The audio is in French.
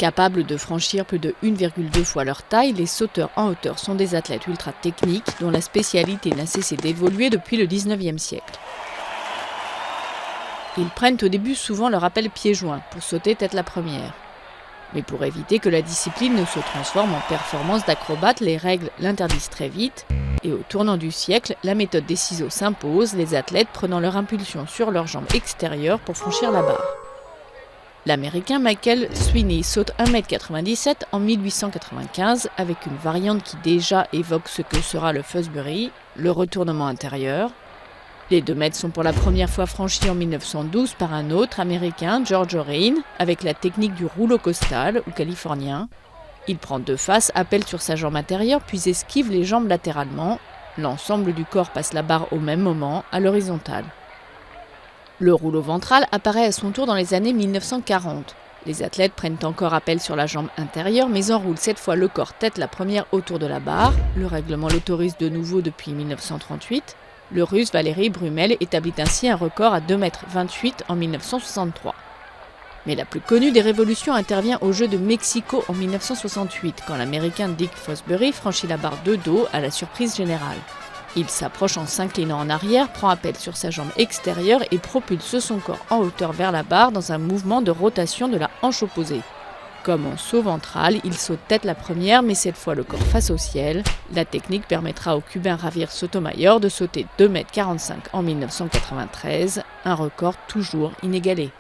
Capables de franchir plus de 1,2 fois leur taille, les sauteurs en hauteur sont des athlètes ultra techniques dont la spécialité n'a cessé d'évoluer depuis le 19e siècle. Ils prennent au début souvent leur appel pieds joints pour sauter tête la première. Mais pour éviter que la discipline ne se transforme en performance d'acrobate, les règles l'interdisent très vite. Et au tournant du siècle, la méthode des ciseaux s'impose, les athlètes prenant leur impulsion sur leurs jambes extérieures pour franchir la barre. L'Américain Michael Sweeney saute 1,97 m en 1895 avec une variante qui déjà évoque ce que sera le Fosbury, le retournement intérieur. Les 2 mètres sont pour la première fois franchis en 1912 par un autre Américain, George O'Reilly, avec la technique du rouleau costal ou californien. Il prend 2 faces, appelle sur sa jambe intérieure puis esquive les jambes latéralement. L'ensemble du corps passe la barre au même moment, à l'horizontale. Le rouleau ventral apparaît à son tour dans les années 1940. Les athlètes prennent encore appel sur la jambe intérieure, mais enroulent cette fois le corps tête la première autour de la barre. Le règlement l'autorise de nouveau depuis 1938. Le Russe Valéry Brumel établit ainsi un record à 2,28 m en 1963. Mais la plus connue des révolutions intervient aux Jeux de Mexico en 1968, quand l'Américain Dick Fosbury franchit la barre de dos à la surprise générale. Il s'approche en s'inclinant en arrière, prend appel sur sa jambe extérieure et propulse son corps en hauteur vers la barre dans un mouvement de rotation de la hanche opposée. Comme en saut ventral, il saute tête la première, mais cette fois le corps face au ciel. La technique permettra au Cubain Javier Sotomayor de sauter 2,45 m en 1993, un record toujours inégalé.